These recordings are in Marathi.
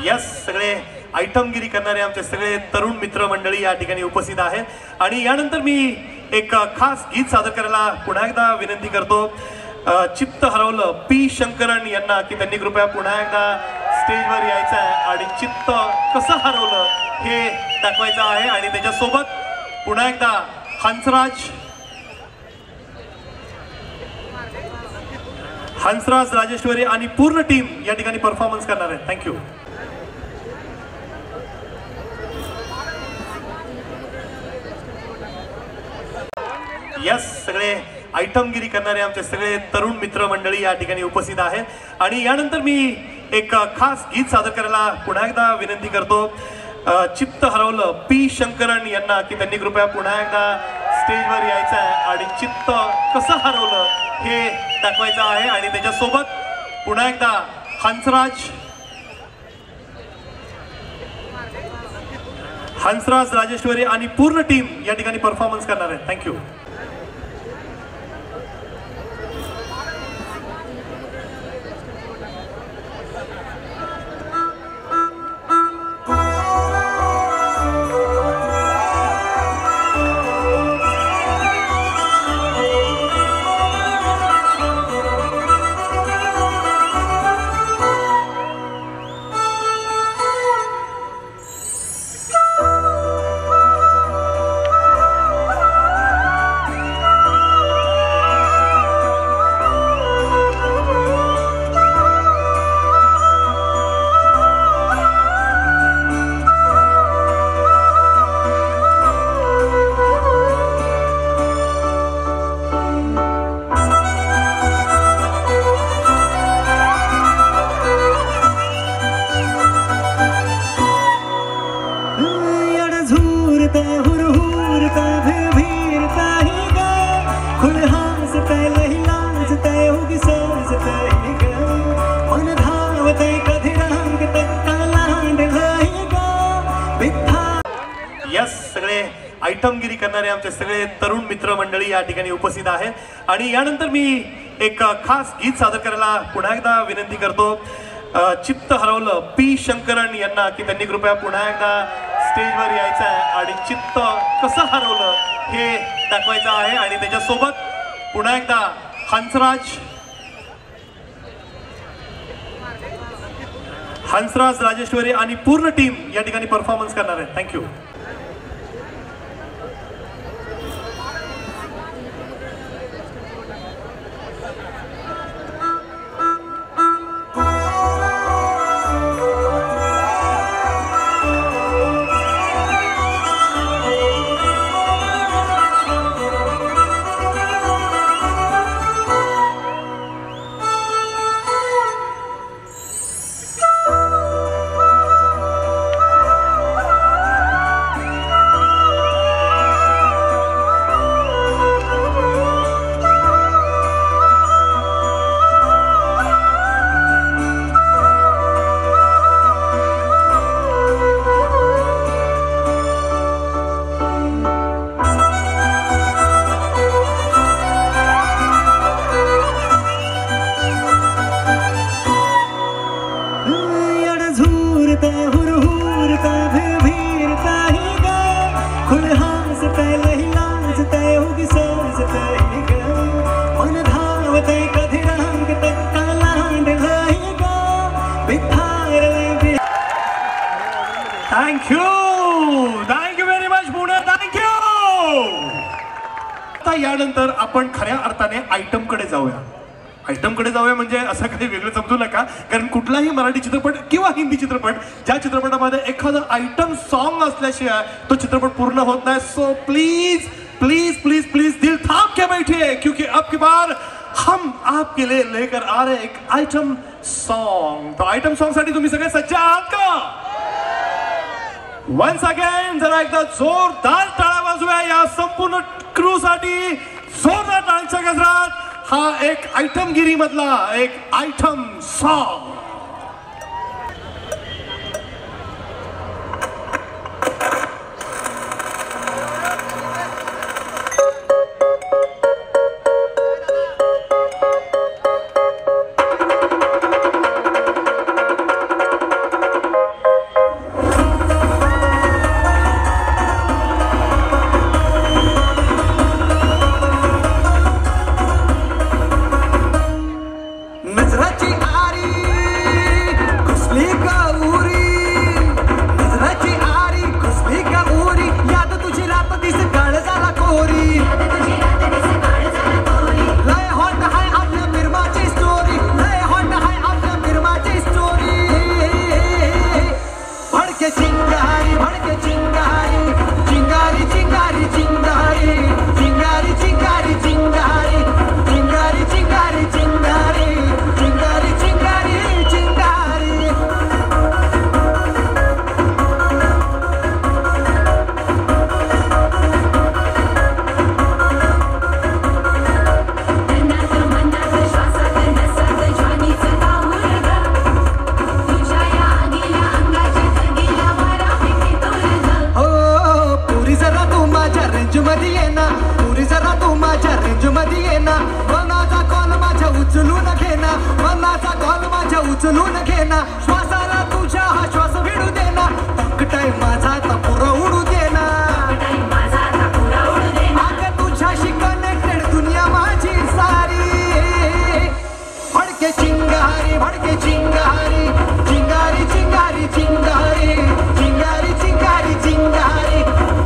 यस, सगळे आयटमगिरी करणारे आमचे सगळे तरुण मित्र मंडळी या ठिकाणी उपस्थित आहेत आणि यानंतर मी एक खास गीत सादर करायला पुन्हा एकदा विनंती करतो चित्त हरवलं पी शंकरन यांना की त्यांनी कृपया पुन्हा एकदा स्टेजवर यायचं आहे आणि चित्त कसं हरवलं हे दाखवायचं आहे आणि त्याच्यासोबत पुन्हा एकदा हंसराज राजेश्वरी आणि पूर्ण टीम या ठिकाणी परफॉर्मन्स करणार आहे. थँक्यू. यस, सगळे आयटमगिरी करणारे आमचे सगळे तरुण मित्र मंडळी या ठिकाणी उपस्थित आहेत आणि यानंतर मी एक खास गीत सादर करायला पुन्हा एकदा विनंती करतो चित्त हरवलं पी शंकरन यांना की त्यांनी कृपया पुन्हा एकदा स्टेजवर यायचं आहे आणि चित्त कसं हरवलं हे दाखवायचं आहे आणि त्याच्यासोबत पुन्हा एकदा हंसराज राजेश्वरी आणि पूर्ण टीम या ठिकाणी परफॉर्मन्स करणार आहे. थँक्यू. आयटमगिरी करणारे आमचे सगळे तरुण मित्र मंडळी या ठिकाणी उपस्थित आहेत आणि यानंतर मी एक खास गीत सादर करायला पुन्हा एकदा विनंती करतो चित्त हरवलं पी शंकरन यांना की त्यांनी कृपया पुन्हा एकदा स्टेजवर यायचं आहे आणि चित्त कसं हरवलं हे दाखवायचं आहे आणि त्याच्यासोबत पुन्हा एकदा हंसराज राजेश्वरी आणि पूर्ण टीम या ठिकाणी परफॉर्मन्स करणार आहे. Thank you. Thank you very much Pune. Thank you. आता यानंतर आपण खऱ्या अर्थाने आयटमकडे जाऊया म्हणजे असं काही वेगळं समजू नका, कारण कुठलाही मराठी चित्रपट किंवा हिंदी चित्रपट ज्या चित्रपटामध्ये एखादं आयटम सॉन्ग असल्याशिवाय तो चित्रपट पूर्ण होत नाही. So please please please please दिल थाम के बैठिए, क्योंकि अब की बार हम आपके लिए लेकर आ रहे एक आयटम सॉन्ग. तो आयटम सॉन्ग साठी तुम्ही सगळे सज्ज आहात का? वन्स अगेन जरा एकदा जोरदार टाळ्या वाजूया या संपूर्ण क्रू साठी. जोरदार टाळ्यांच्या गजरात हा एक आयटमगिरी मधला एक आयटम सॉन्ग. उचलून घेना श्वासाला तुझ्या हा श्वास भिडू देना टाय माझा आता पुरा उडू देना अगं तुझ्याशी कनेक्टेड दुनिया माझी सारी भडके चिंगारी भडके चिंगारी चिंगारी चिंगारी चिंगारी चिंगारी चिंगारी चिंगारी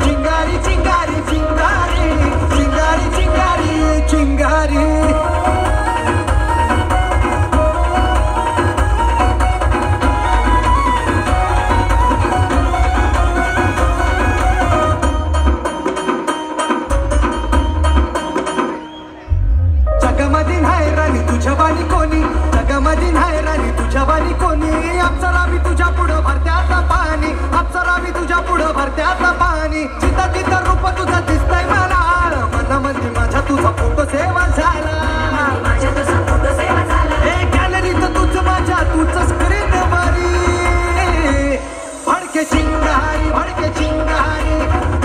चिंगारी चिंगारी चिंगारी चिंगारी चिंगारी चिंगारी जगामध्ये नाही राणी तुझ्या बानी कोणी जगामध्ये नाही राणी तुझ्या बानी कोणी अप्सरा मी तुझ्या पुढं भरत्याचा पाणी अप्सरा मी तुझ्या पुढं भरत्याचा पाणी जिथं तिथं रूप तुझं दिसतंय मला मनामध्ये माझ्या तुझा फोटो सेवा झाला गॅलरीत तुझं माझ्या तुझं स्क्रीन वरी भडके चिंगारी भडके चिंगारी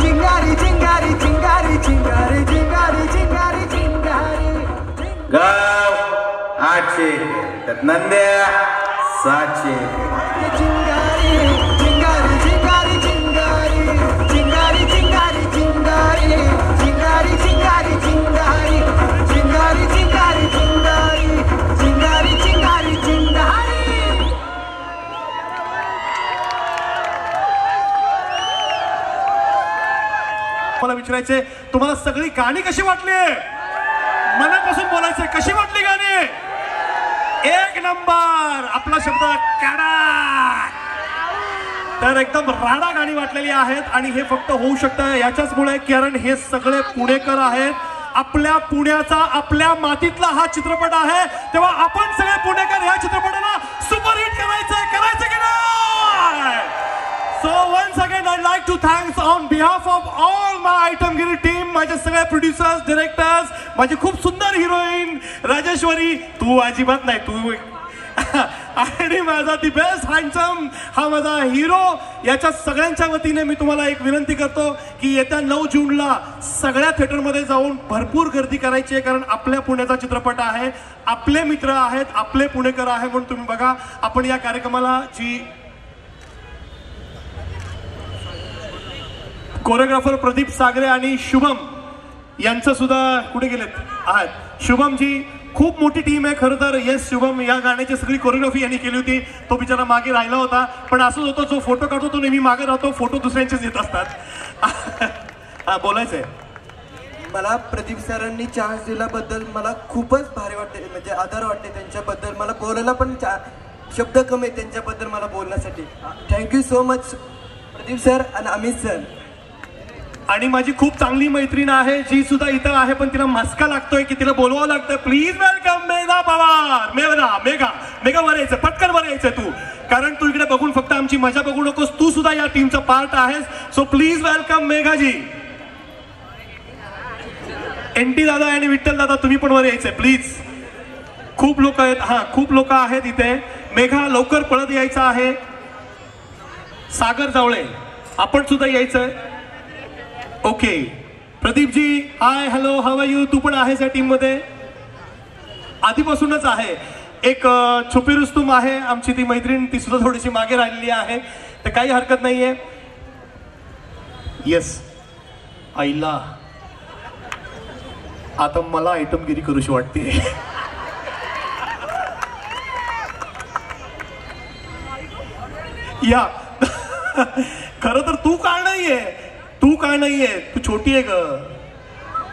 चिंगारी चिंगारी चिंगारी चिंगारी चिंगारी चिंगारी चिंगारी गाव 800 त्यात नंद्या 700 चिंगारी चिंगारी चिंगारी चिंगारी चिंगारी चिंगारी चिंगारी चिंगारी चिंगारी चिंगारी चिंगारी चिंगारी चिंगारी चिंगारी चिंगारी चिंगारी मला विचारायचे तुम्हाला सगळी गाणी कशी वाटली मनापासून बोलायचे कशी वाटली गाणी एक नंबर आपला शब्द काढा तर एकदम राडा गाणी वाटलेली आहेत आणि हे फक्त होऊ शकतं याच्याचमुळे कारण हे सगळे पुणेकर आहेत आपल्या पुण्याचा आपल्या मातीतला हा चित्रपट आहे तेव्हा आपण सगळे पुणेकर ह्या चित्रपटाला सुपरहिट करायचं की नाही So once again I'd like to thank on behalf of all my Itemgiri team माझे सगळे प्रोड्युसर्स डायरेक्टर्स माझी खूप सुंदर हिरोईन राजेश्वरी तू अजिबात नाही तू आणि माझा दी बेस्ट हँडसम हा माझा हिरो याच्या सगळ्यांच्या वतीने मी तुम्हाला एक विनंती करतो की येत्या 9 जूनला सगळ्या थिएटरमध्ये जाऊन भरपूर गर्दी करायची आहे कारण आपल्या पुण्याचा चित्रपट आहे आपले मित्र आहेत आपले पुणेकर आहे म्हणून तुम्ही बघा आपण या कार्यक्रमाला जी कोरिओग्राफर प्रदीप सागरे आणि शुभम यांचं सुद्धा कुठे गेलेत आहात शुभमजी खूप मोठी टीम आहे खरं तर येस शुभम या गाण्याची सगळी कोरिओग्राफी यांनी केली होती तो बिचारा मागे राहिला होता पण असंच होतो जो फोटो काढतो तो नेहमी मागे राहतो फोटो दुसऱ्यांचेच येत असतात बोलायचंय मला प्रदीप सरांनी चान्स दिल्याबद्दल मला खूपच भारी वाटते म्हणजे आदर वाटते त्यांच्याबद्दल मला बोलायला पण शब्द कमी आहेत त्यांच्याबद्दल मला बोलण्यासाठी thank you so much Pradeep sir आणि अमित सर आणि माझी खूप चांगली मैत्रीण आहे जी सुद्धा इथं आहे पण तिला मस्का लागतोय की तिला बोलवावं लागतं प्लीज वेलकम मेघा पवार मेघा वर यायचं पटकन वर यायचं तू कारण तू इकडे बघून फक्त आमची मजा बघू नकोस तू सुद्धा या टीमचा पार्ट आहेस so please welcome Meghaji NT दादा आणि विठ्ठल दादा तुम्ही पण वर यायचंय प्लीज खूप लोक आहेत खूप लोक आहेत इथे मेघा लवकर पळत यायचं आहे सागर जावळे आपण सुद्धा यायचंय ओके प्रदीपजी hi hello how are you तू पण आहेस या टीम मध्ये आधीपासूनच आहे एक छुपी रुस्तुम आहे आमची ती मैत्रीण ती सुद्धा थोडीशी मागे राहिलेली आहे तर काही हरकत नाहीये येस आईला आता मला आयटमगिरी करूशी वाटते या खरं तर तू काय नाहीये तू छोटी आहे ग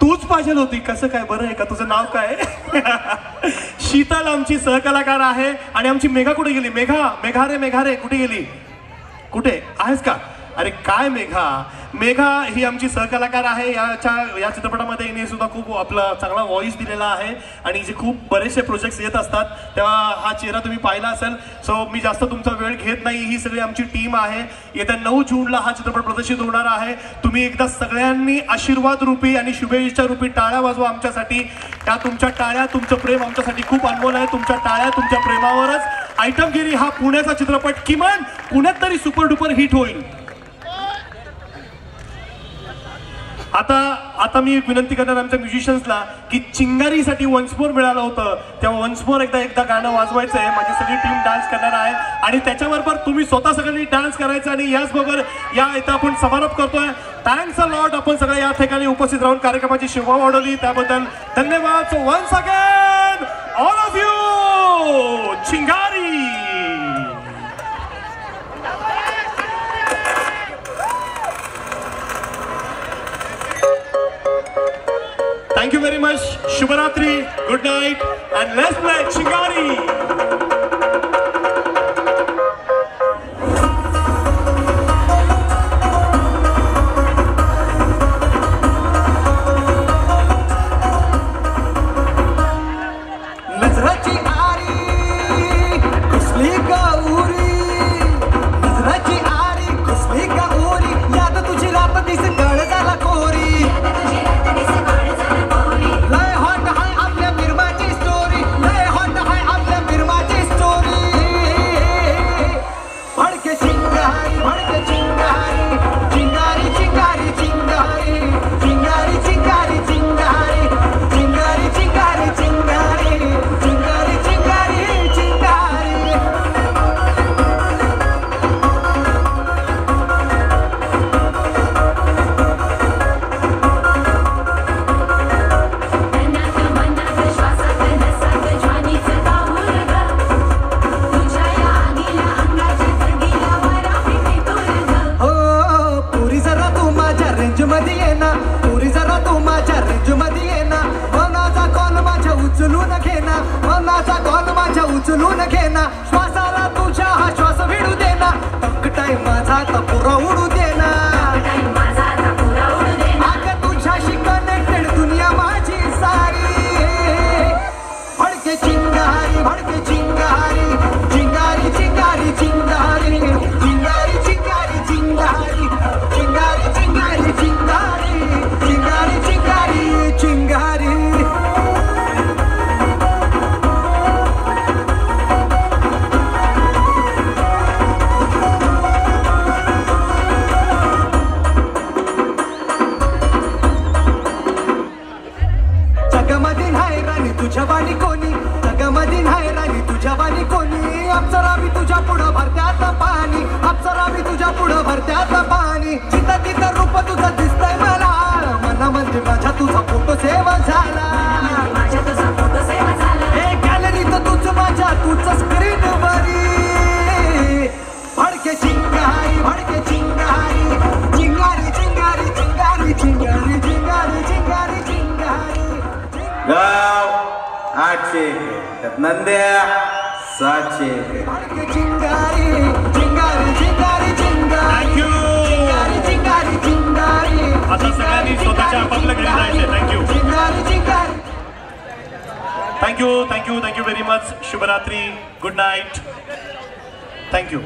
तूच पाहिजे होती कसं काय बरं आहे का तुझं नाव काय शीतल आमची सहकलाकार आहे आणि आमची मेघा कुठे गेली मेघा रे कुठे गेली कुठे आहेस का अरे काय मेघा ही आमची सहकलाकार आहे या चित्रपटामध्ये हिने सुद्धा खूप आपला चांगला व्हॉइस दिलेला आहे आणि जे खूप बरेचसे प्रोजेक्ट्स येत असतात तेव्हा हा चेहरा तुम्ही पाहिला असेल सो मी जास्त तुमचा वेळ घेत नाही ही सगळी आमची टीम आहे येत्या 9 जूनला हा चित्रपट प्रदर्शित होणार आहे तुम्ही एकदा सगळ्यांनी आशीर्वाद रूपी आणि शुभेच्छा रूपी टाळ्या वाजवा आमच्यासाठी त्या तुमच्या टाळ्या तुमचं प्रेम आमच्यासाठी खूप अनमोल आहे तुमच्या टाळ्या तुमच्या प्रेमावरच आयटमगिरी हा पुण्याचा चित्रपट किमान पुण्यात तरी सुपर डुपर हिट होईल आता मी विनंती करणार आमच्या म्युझिशियन्सला की चिंगारीसाठी वन्स मोर मिळालं होतं, तेव्हा वन्स मोर एकदा गाणं वाजवायचं आहे. माझी सगळी टीम डान्स करणार आहे आणि त्याच्याबरोबर तुम्ही स्वतः सगळ्यांनी डान्स करायचं आणि याचबरोबर या इथं आपण समारोप करतोय. थँक्स अ लॉट, आपण सगळे या ठिकाणी उपस्थित राहून कार्यक्रमाची शोभा वाढवली त्याबद्दल धन्यवाद. So once again all of you, Chingari. Thank you very much. Shubharatri, good night, and let's play Chingari. नजराची आरी कुसली गौरी, नजराची आरी कुसली गौरी, याद तुझी रात दिस गळ झाला कोरी. लय हॉट हाय आपल्या बिरमाची स्टोरी, लय हॉट हाय आपल्या बिरमाची स्टोरी. भडके चिंगारी, भडके चिंगारी, चिंगारी चिंगारी चिंगारी, चिंगारी चिंगारी चिंगारी, चिंगारी चिंगारी चिंगारी, चिंगारी चिंगारी चिंगारी. हो पुरी जरा तू माझ्या रेंज मध्ये ये ना, पुरी जरा तू माझ्या रेंज मध्ये ये ना. मनाचा कॉल माझ्या उचलून घे ना, मनाचा कॉल माझ्या उचलून घे ना. श्वासाला तुझ्या हा श्वास भिडू दे ना, टकटाय माझा तर पुरा उडू दे ना. अगं तुझ्याशी कनेक्टेड दुनिया माझी सारी. भडके चिंगारी, भडके चिंगारी, चिंगारी चिंगारी चिंगारी, चिंगारी चिंगारी चिंगारी, चिंगारी चिंगारी चिंगारी, चिंगारी चिंगारी चिंगारी. जगमधी नाही राणी तुझ्या वाणी कोणी, जगमधी नाही राणी तुझ्या वाणी कोणी. अप्सरा मी तुझ्या पुढं भरत्यात पाणी, अप्सरा मी तुझ्या पुढं भरत्यात पाणी. जिथं तिथं रूप तुझं दिसतंय मला, मनामध्ये माझ्या तुझा फोटो सेव झाला. हे गॅलरीत तुझं माझ्या तुझं स्क्रीन वरी. भडके चिंगारी, भडके चिंगारी, चिंगारी चिंगारी चिंगारी, चिंगारी चिंगारी चिंगारी चिंगारी. गाव 800, त्यात नंद्या 700. भडके चिंगारी, चिंगारी चिंगारी चिंगारी, Thank you. चिंगारी चिंगारी चिंगारी. आता सगळ्यांनी स्वतःच्या आपापल्या घरी जायचं. थँक्यू, चिंगारी चिंगारी. Thank you, thank you, thank you very much. शुभरात्री, गुड नाईट, थँक्यू.